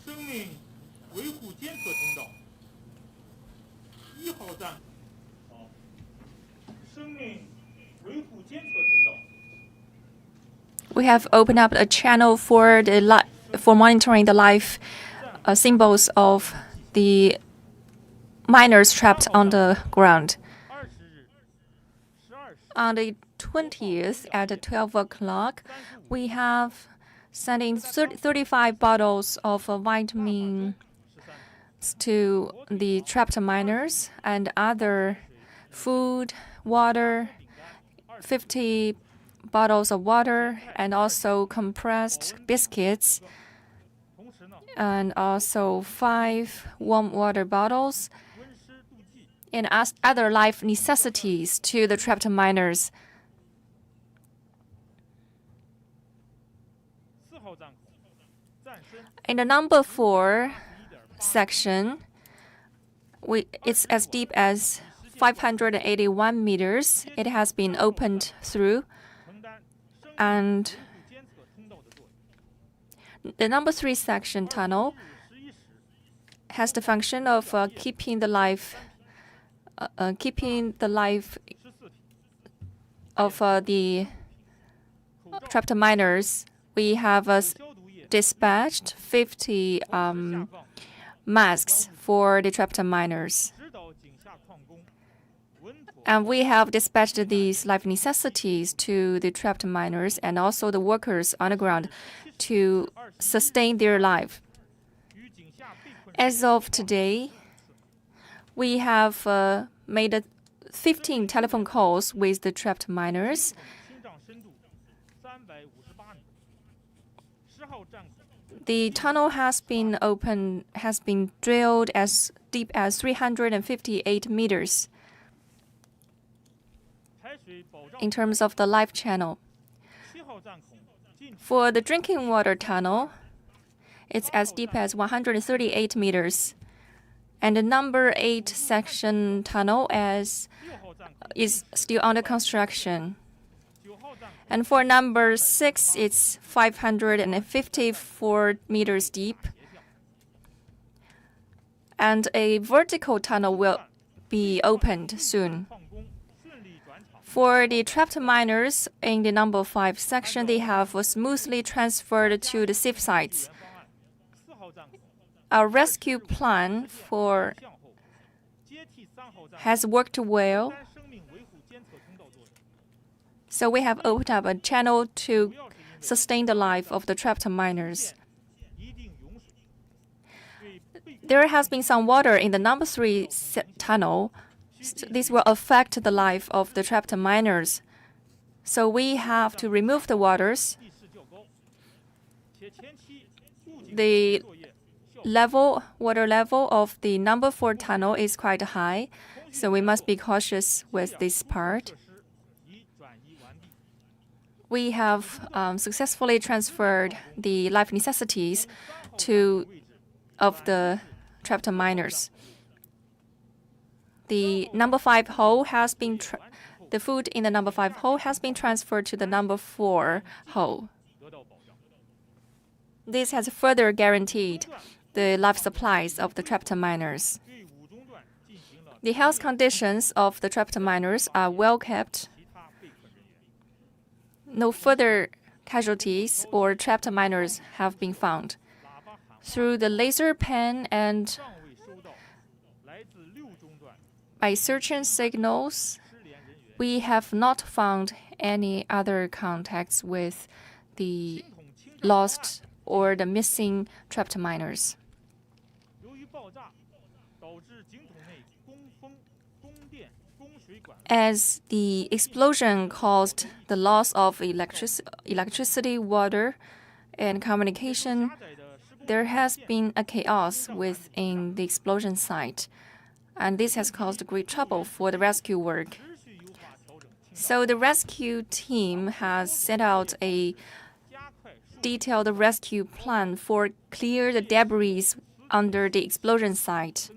生命维护监测通道1号站。生命维护监测通道。 We have opened up a channel for monitoring the life symbols of the miners trapped on the ground. On the 20th at 12 o'clock, we have sending 35 bottles of vitamins to the trapped miners and other food, water, 50 bottles of water, and also compressed biscuits, and also 5 warm water bottles, and other life necessities to the trapped miners. In the number 4 section, it's as deep as 581 meters. It has been opened through, and the number 3 section tunnel has the function of keeping the life of the trapped miners. We have dispatched 50 masks for the trapped miners. And we have dispatched these life necessities to the trapped miners and also the workers on the ground to sustain their life. As of today, we have made 15 telephone calls with the trapped miners. The tunnel has been drilled as deep as 358 meters. In terms of the life channel. For the drinking water tunnel, it's as deep as 138 meters. And the number 8 section tunnel is still under construction. And for number 6, it's 554 meters deep. And a vertical tunnel will be opened soon. For the trapped miners in the number 5 section, they have smoothly transferred to the safe sites. Our rescue plan has worked well. So we have opened up a channel to sustain the life of the trapped miners. There has been some water in the number 3 tunnel. This will affect the life of the trapped miners. So we have to remove the waters. The water level of the number 4 tunnel is quite high, so we must be cautious with this part. We have successfully transferred the life necessities of the trapped miners. The number 5 hole has been the food in the number 5 hole has been transferred to the number 4 hole. This has further guaranteed the life supplies of the trapped miners. The health conditions of the trapped miners are well kept. No further casualties or trapped miners have been found. Through the laser pen and by searching signals, we have not found any other contacts with the lost or the missing trapped miners. As the explosion caused the loss of electricity, water, and communication, there has been a chaos within the explosion site, and this has caused great trouble for the rescue work. So the rescue team has set out a detailed rescue plan for clear the debris under the explosion site.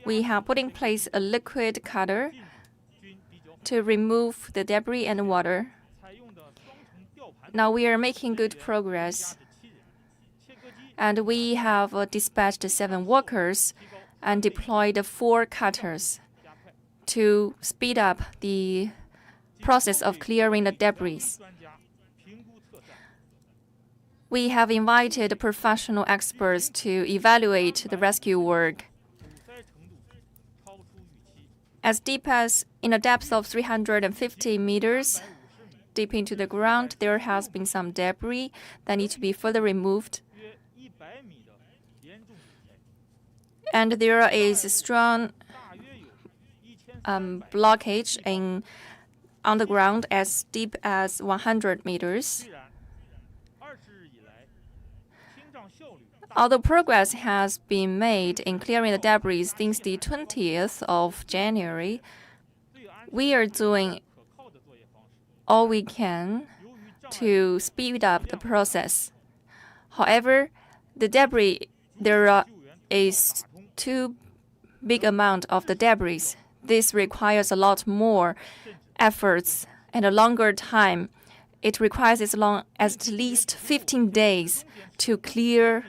We have put in place a liquid cutter to remove the debris and water. Now we are making good progress, and we have dispatched 7 workers and deployed 4 cutters to speed up the process of clearing the debris. We have invited professional experts to evaluate the rescue work. As deep as in a depth of 350 meters deep into the ground, there has been some debris that need to be further removed. And there is a strong blockage on the ground as deep as 100 meters. Although progress has been made in clearing the debris since the 20th of January, we are doing all we can to speed up the process. However, the debris, there is too big amount of the debris. This requires a lot more efforts and a longer time. It requires as long as at least 15 days to clear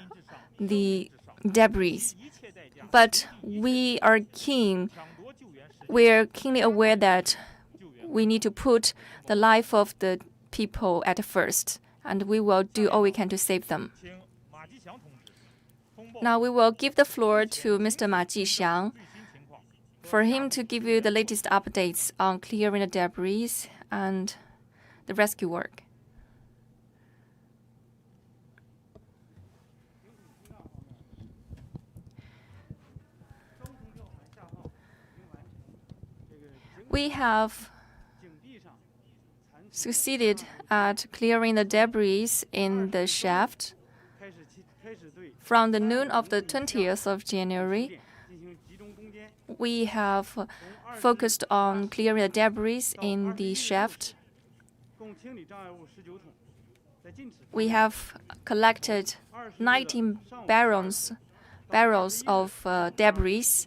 the debris. But we are keenly aware that we need to put the life of the people at first, and we will do all we can to save them. Now we will give the floor to Mr. Ma Jixiang for him to give you the latest updates on clearing the debris and the rescue work. We have succeeded at clearing the debris in the shaft. From the noon of the 20th of January, we have focused on clearing the debris in the shaft. We have collected 19 barrels of debris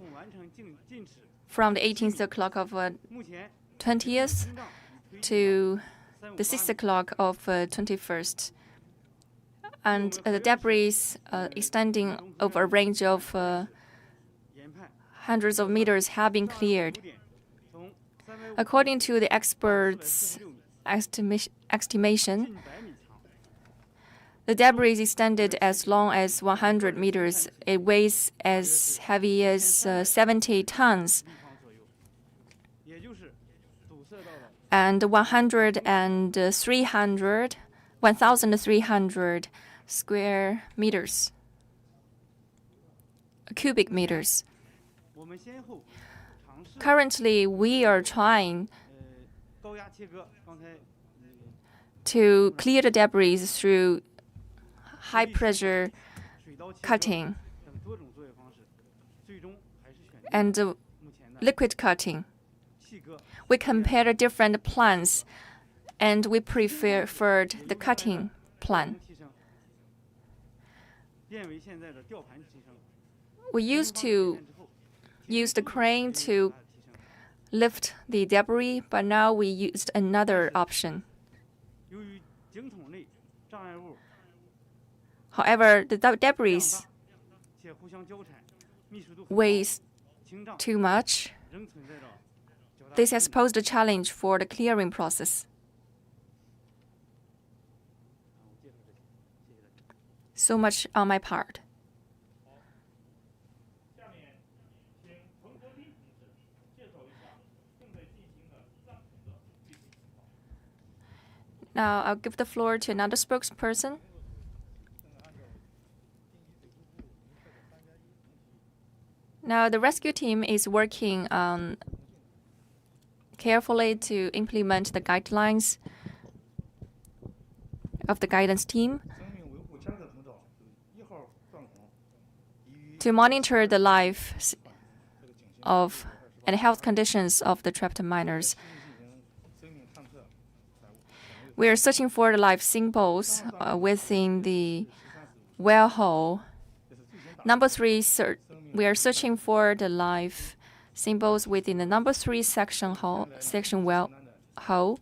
from the 18th o'clock of 20th to the 6th o'clock of 21st. And the debris extending over a range of hundreds of meters have been cleared. According to the experts' estimation, the debris extended as long as 100 meters. It weighs as heavy as 70 tons. And 1,300 square meters, cubic meters. Currently, we are trying to clear the debris through high-pressure cutting and liquid cutting. We compared different plans, and we preferred the cutting plan. We used to use the crane to lift the debris, but now we used another option. However, the debris weighs too much. This has posed a challenge for the clearing process. So much on my part. Now I'll give the floor to another spokesperson. Now the rescue team is working carefully to implement the guidelines of the guidance team to monitor the life of and health conditions of the trapped miners. We are searching for the life symbols within the well hole. Number 3, we are searching for the life symbols within the number 3 section well hole.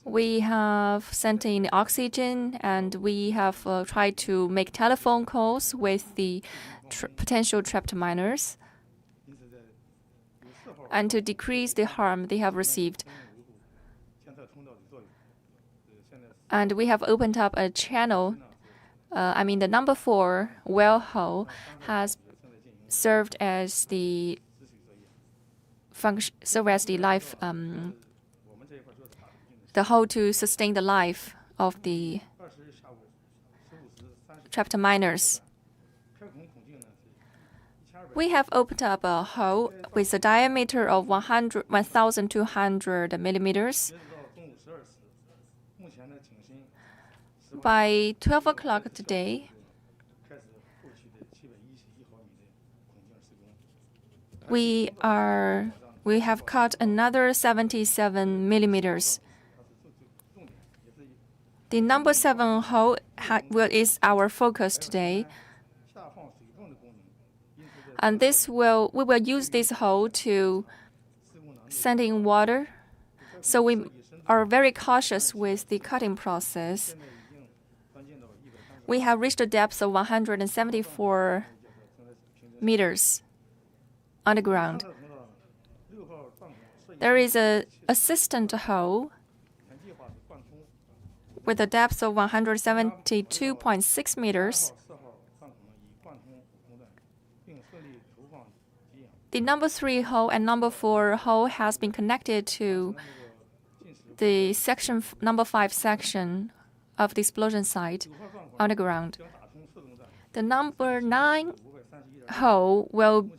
We have sent in oxygen, and we have tried to make telephone calls with the potential trapped miners, and to decrease the harm they have received. And we have opened up a channel. The number 4 well hole has served as the life, the hole to sustain the life of the trapped miners. We have opened up a hole with a diameter of 1,200 millimeters. By 12 o'clock today, we have cut another 77 millimeters. The number 7 hole is our focus today, and we will use this hole to send in water. So we are very cautious with the cutting process. We have reached a depth of 174 meters underground. There is an assistant hole with a depth of 172.6 meters. The number 3 hole and number 4 hole has been connected to the number 5 section of the explosion site underground. The number 9 hole will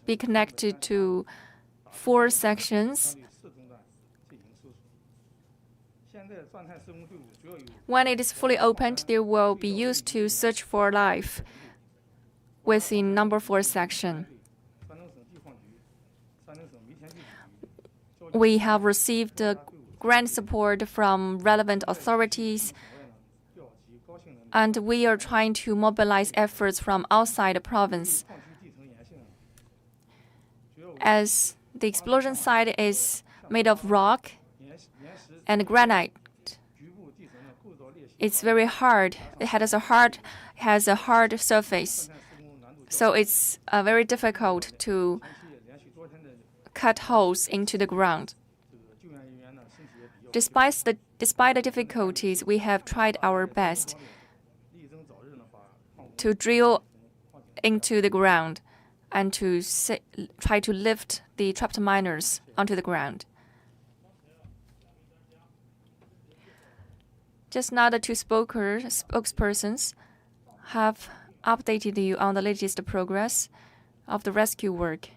be connected to 4 sections. When it is fully opened, they will be used to search for life within number 4 section. We have received grant support from relevant authorities, and we are trying to mobilize efforts from outside the province. As the explosion site is made of rock and granite, it's very hard. It has a hard surface, so it's very difficult to cut holes into the ground. Despite the difficulties, we have tried our best to drill into the ground and to try to lift the trapped miners onto the ground. Just now, the 2 spokespersons have updated you on the latest progress of the rescue work.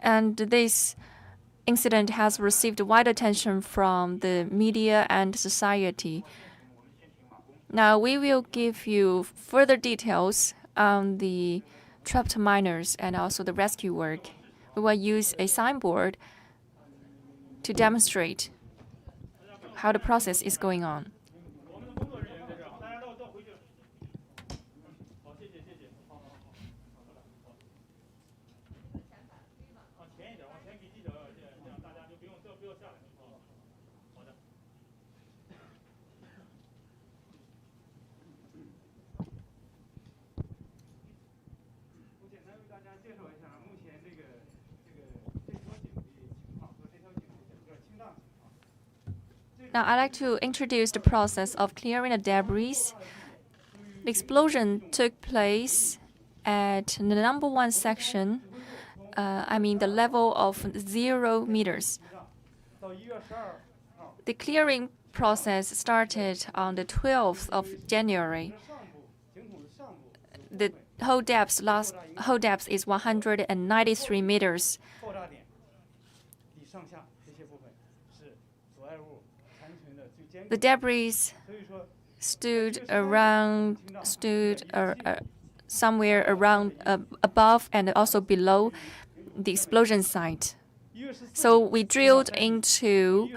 And this incident has received wide attention from the media and society. Now, we will give you further details on the trapped miners and also the rescue work. We will use a signboard to demonstrate how the process is going on. Now, I'd like to introduce the process of clearing the debris. The explosion took place at the number 1 section, the level of 0 meters. The clearing process started on the 12th of January. The whole depth is 193 meters. The debris stood somewhere around above and also below the explosion site. So we drilled into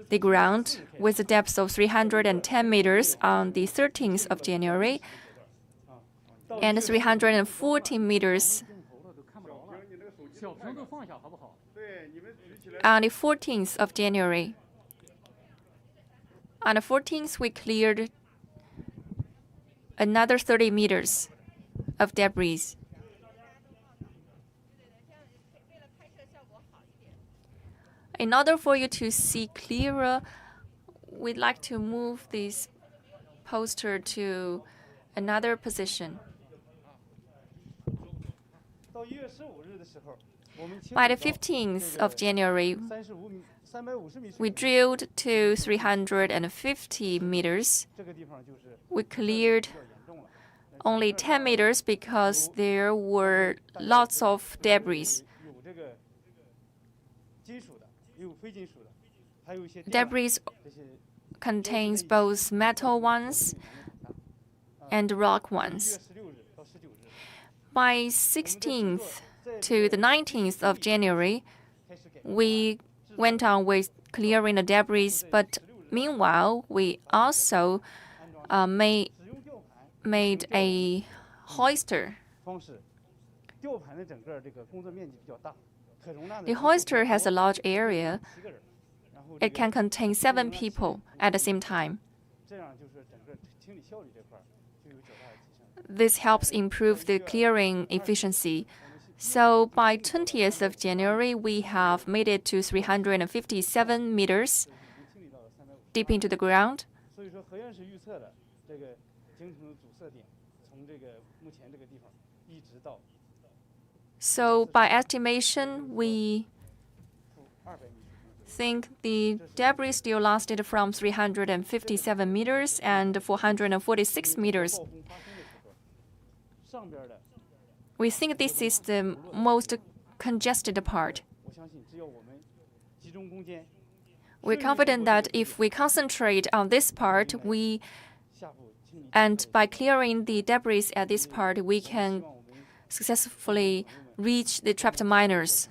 the ground with a depth of 310 meters on the 13th of January. and 340 meters. On the 14th of January. On the 14th, we cleared another 30 meters of debris. In order for you to see clearer, we'd like to move this poster to another position. By the 15th of January, we drilled to 350 meters. We cleared only 10 meters because there were lots of debris. Debris contains both metal ones and rock ones. By 16th to the 19th of January, we went on with clearing the debris, but meanwhile, we also made a hoister. The hoister has a large area. It can contain 7 people at the same time. This helps improve the clearing efficiency. So by 20th of January, we have made it to 357 meters deep into the ground. So by estimation, we think the debris still lasted from 357 meters and 446 meters. We think this is the most congested part. We're confident that if we concentrate on this part, and by clearing the debris at this part, we can successfully reach the trapped miners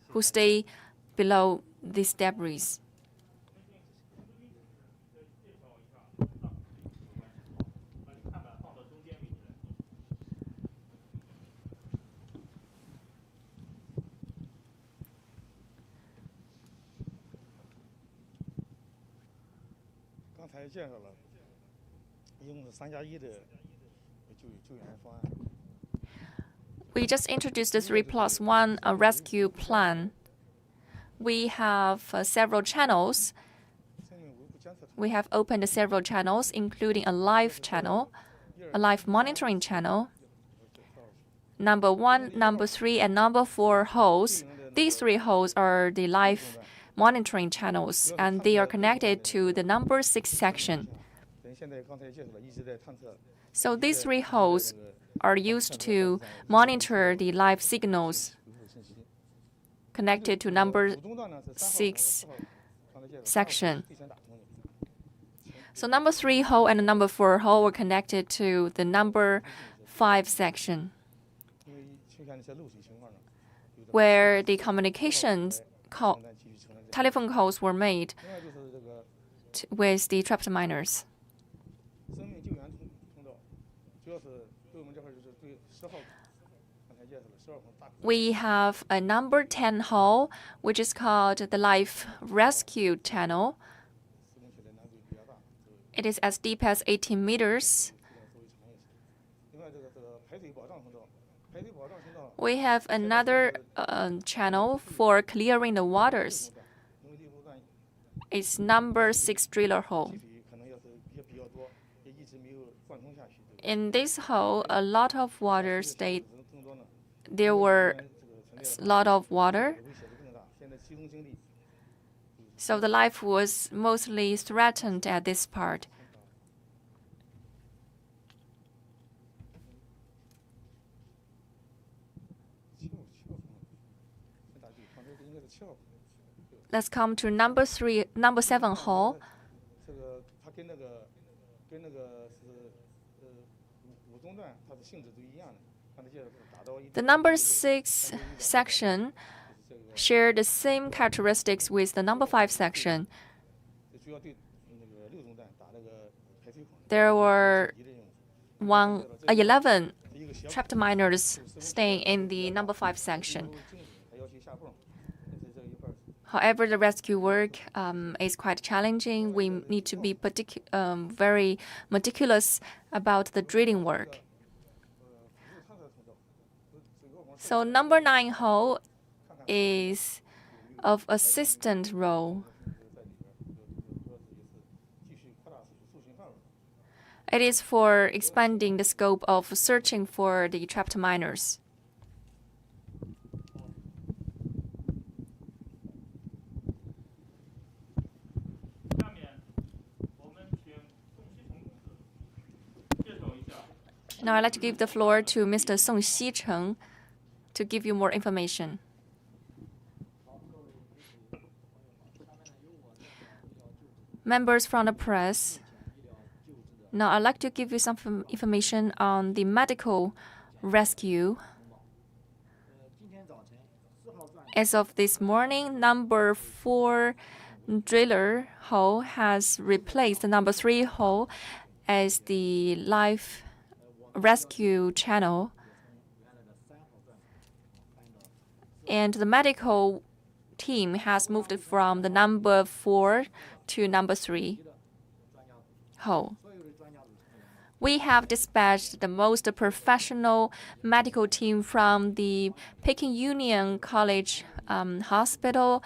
who stay below these debris. We just introduced the 3+1 rescue plan. We have several channels. We have opened several channels, including a live channel, a live monitoring channel. Number 1, number 3, and number 4 holes. These 3 holes are the live monitoring channels, and they are connected to the number 6 section. So these 3 holes are used to monitor the live signals connected to number 6 section. So number 3 hole and number 4 hole were connected to the number 5 section, where the telephone calls were made with the trapped miners. We have a number 10 hole, which is called the Life Rescue Channel. It is as deep as 18 meters. We have another channel for clearing the waters. It's number 6 driller hole. In this hole, a lot of water stayed. There were a lot of water. So the life was mostly threatened at this part. Let's come to number 7 hole. The number 6 section shared the same characteristics with the number 5 section. There were 11 trapped miners staying in the number 5 section. However, the rescue work is quite challenging. We need to be very meticulous about the drilling work. So number 9 hole is of assistant role. It is for expanding the scope of searching for the trapped miners. Now I'd like to give the floor to Mr. Song Xicheng to give you more information. Members from the press, now I'd like to give you some information on the medical rescue. As of this morning, number 4 driller hole has replaced the number 3 hole as the life rescue channel. And the medical team has moved from the number 4 to number 3 hole. We have dispatched the most professional medical team from the Peking Union College Hospital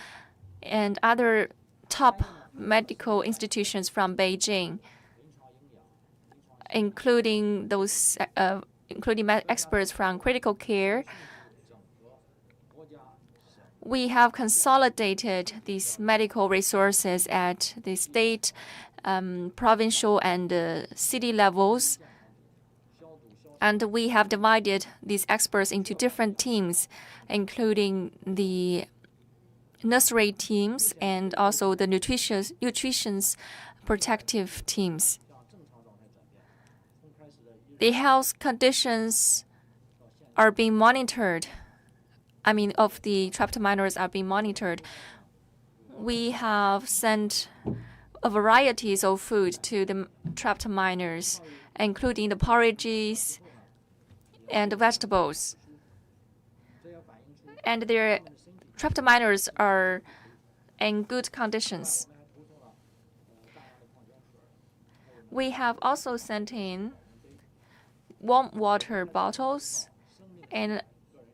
and other top medical institutions from Beijing, including experts from critical care. We have consolidated these medical resources at the state, provincial, and city levels. And we have divided these experts into different teams, including the nursery teams and also the nutrition's protective teams. The health conditions are being monitored. Of the trapped miners are being monitored. We have sent a varieties of food to the trapped miners, including the porridges and the vegetables. And their trapped miners are in good conditions. We have also sent in warm water bottles and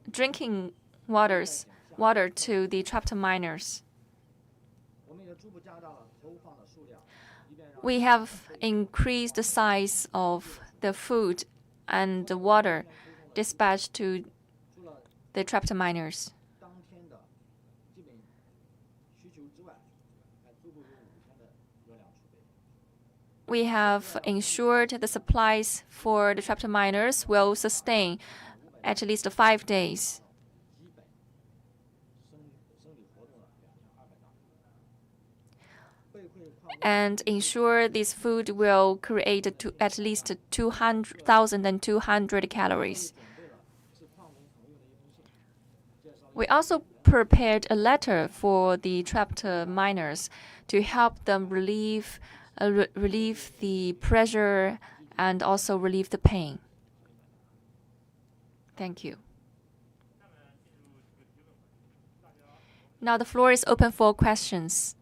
drinking water to the trapped miners. We have increased the size of the food and the water dispatched to the trapped miners. We have ensured the supplies for the trapped miners will sustain at least 5 days. And ensure this food will create at least 1,200 calories. We also prepared a letter for the trapped miners to help them relieve the pressure and also relieve the pain. Thank you. Now the floor is open for questions.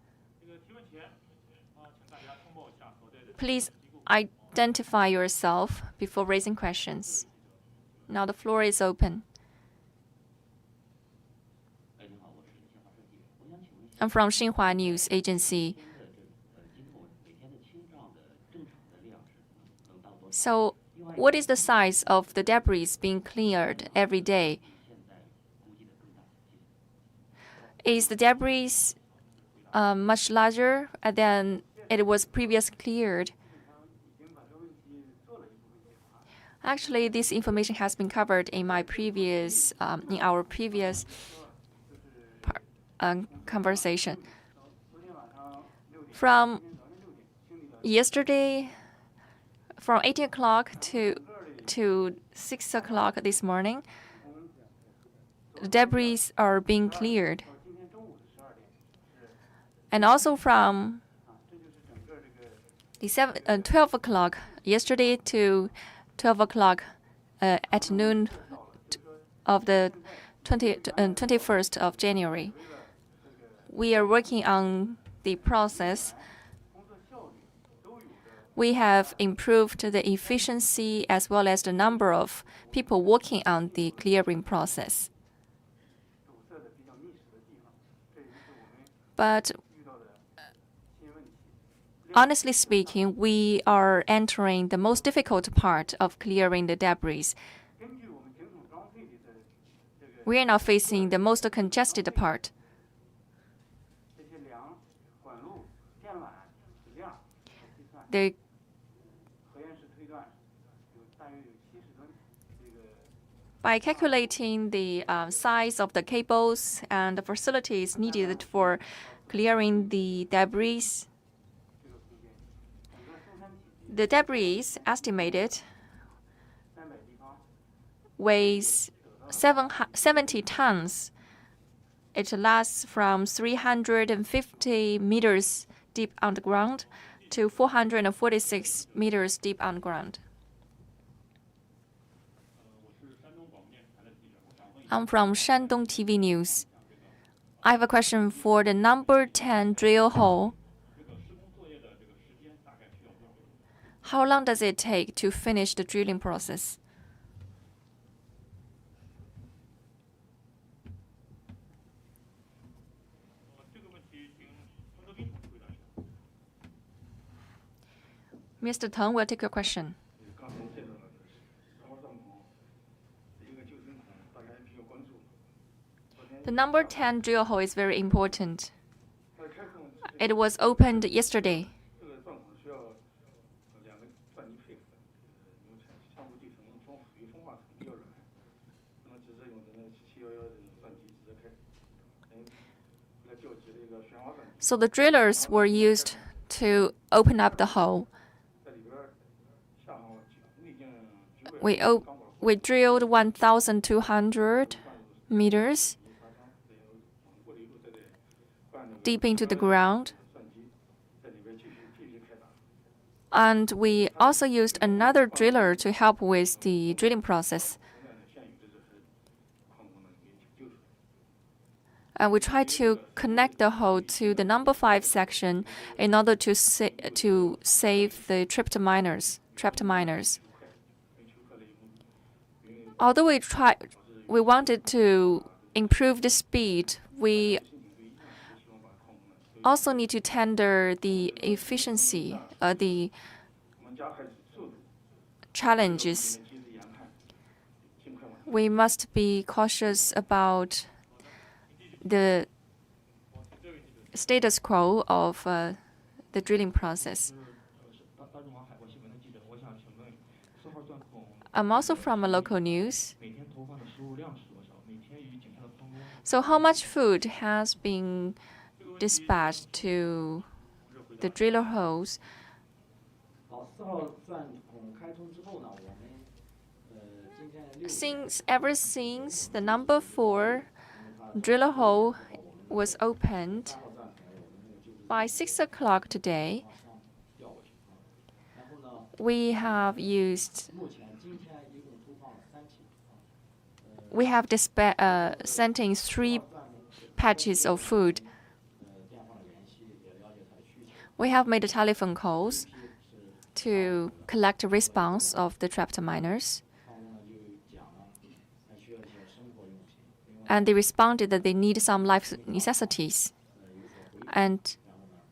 Please identify yourself before raising questions. Now the floor is open. I'm from Xinhua News Agency. So, what is the size of the debris being cleared every day? Is the debris much larger than it was previously cleared? Actually, this information has been covered in our previous conversation. From yesterday, from 8 o'clock to 6 o'clock this morning, the debris are being cleared. And also from 12 o'clock yesterday to 12 o'clock at noon of the 21st of January. We are working on the process. We have improved the efficiency as well as the number of people working on the clearing process. But honestly speaking, we are entering the most difficult part of clearing the debris. We are now facing the most congested part. By calculating the size of the cables and the facilities needed for clearing the debris, the debris estimated weighs 70 tons. It lasts from 350 meters deep underground to 446 meters deep underground. I'm from Shandong TV News. I have a question for the number 10 drill hole. How long does it take to finish the drilling process? Mr. Teng will take your question. The number 10 drill hole is very important. It was opened yesterday. So the drillers were used to open up the hole. We drilled 1,200 meters deep into the ground. And we also used another driller to help with the drilling process. And we tried to connect the hole to the number 5 section in order to save the trapped miners. Although we wanted to improve the speed, we also need to tender the efficiency, the challenges. We must be cautious about the status quo of the drilling process. I'm also from a local news. So how much food has been dispatched to the driller holes? Ever since the number 4 driller hole was opened, by 6 o'clock today, we have sent in 3 patches of food. We have made telephone calls to collect a response of the trapped miners. And they responded that they need some life necessities. And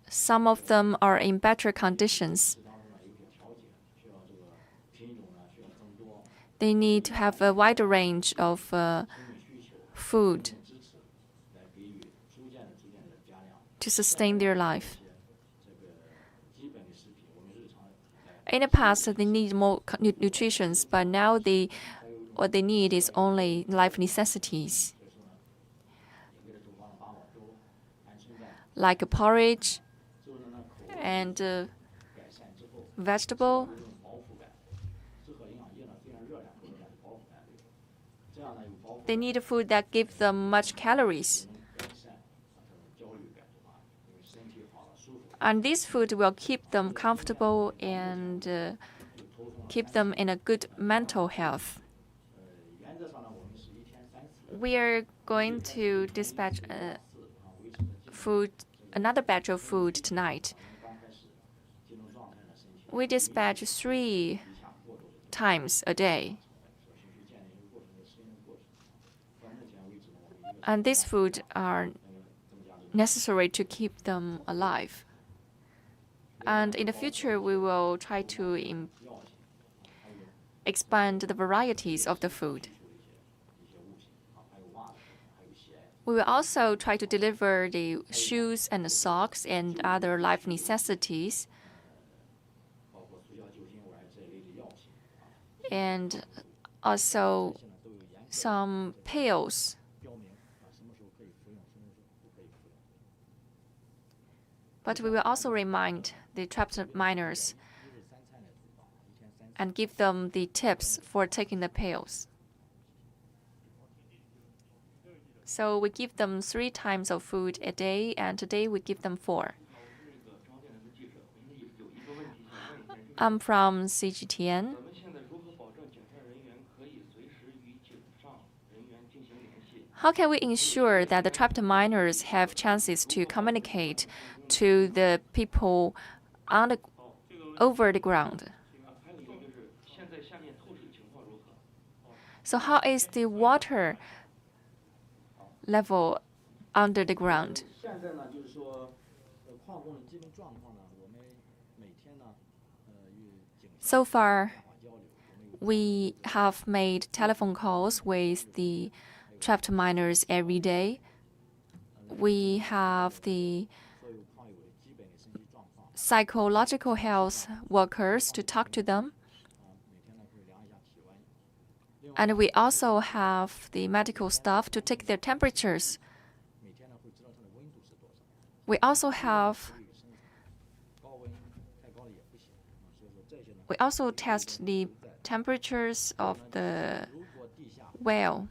some of them are in better conditions. They need to have a wider range of food to sustain their life. In the past, they need more nutrition, but now what they need is only life necessities, like a porridge and vegetable. They need food that gives them much calories. And this food will keep them comfortable and keep them in a good mental health. we are going to dispatch another batch of food tonight. We dispatch 3 times a day. And these food are necessary to keep them alive. And in the future, we will try to expand the varieties of the food. We will also try to deliver the shoes and the socks and other life necessities. And also some pails. But we will also remind the trapped miners and give them the tips for taking the pails. So we give them 3 times of food a day, and today we give them 4. I'm from CGTN. How can we ensure that the trapped miners have chances to communicate to the people over the ground? So how is the water level under the ground? So far, we have made telephone calls with the trapped miners every day. We have the psychological health workers to talk to them. And we also have the medical staff to take their temperatures. We also test the temperatures of the well.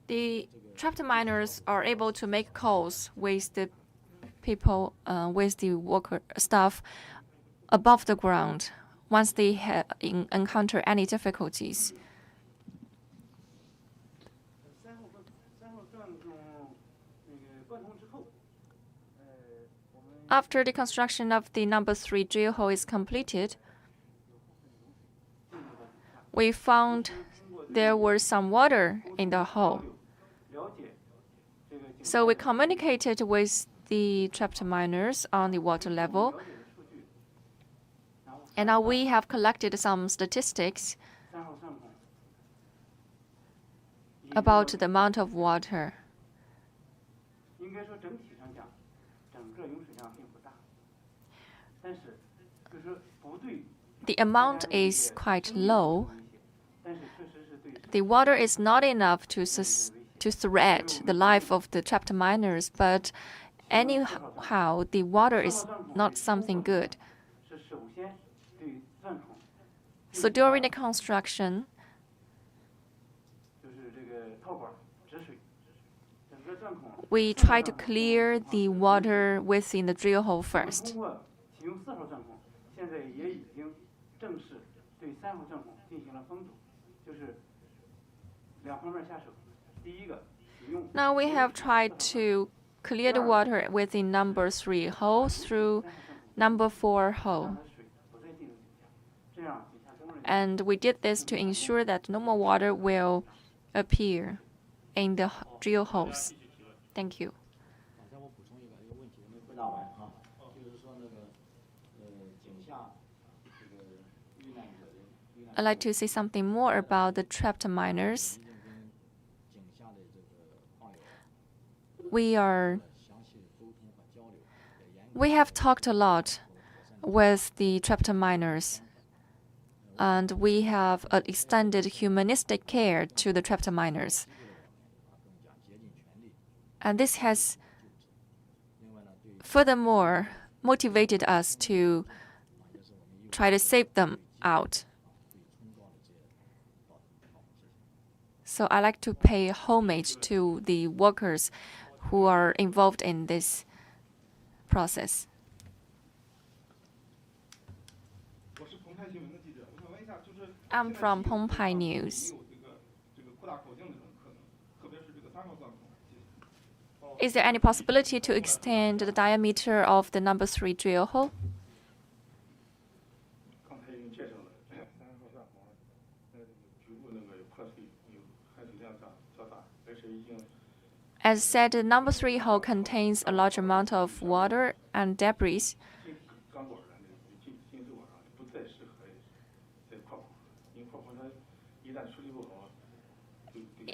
The trapped miners are able to make calls with the people, with the worker staff above the ground once they encounter any difficulties. After the construction of the number 3 drill hole is completed, we found there was some water in the hole. So we communicated with the trapped miners on the water level. And now we have collected some statistics about the amount of water. The amount is quite low. The water is not enough to threat the life of the trapped miners, but anyhow, the water is not something good. So during the construction, we try to clear the water within the drill hole first. Now we have tried to clear the water within number 3 hole through number 4 hole. And we did this to ensure that no more water will appear in the drill holes. Thank you. I'd like to say something more about the trapped miners. We have talked a lot with the trapped miners, and we have extended humanistic care to the trapped miners. And this has furthermore motivated us to try to save them out. So I like to pay homage to the workers who are involved in this process. I'm from Pengpai News. Is there any possibility to extend the diameter of the number 3 drill hole? As said, the number 3 hole contains a large amount of water and debris.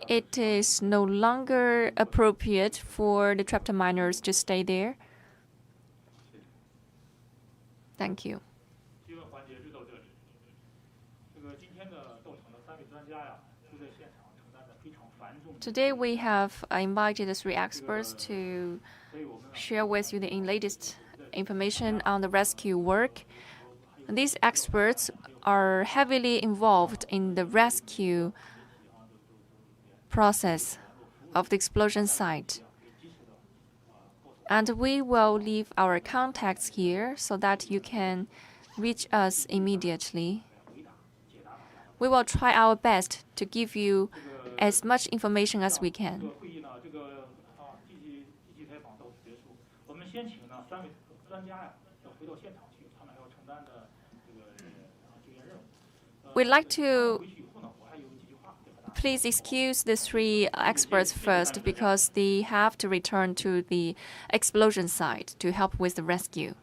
It is no longer appropriate for the trapped miners to stay there. Thank you. 提问环节就到这里。这个今天的斗场的3位专家呀，都在现场承担着非常繁重的。 Today we have invited the 3 experts to share with you the latest information on the rescue work. These experts are heavily involved in the rescue process of the explosion site. And we will leave our contacts here so that you can reach us immediately. We will try our best to give you as much information as we can. 这个会议呢，这个积极采访到此结束。我们先请呢3位专家呀，要回到现场去，他们还要承担的这个救援任务。 We'd like to 回去以后呢，我还有几句话对大家。 please excuse the 3 experts first because they have to return to the explosion site to help with the rescue.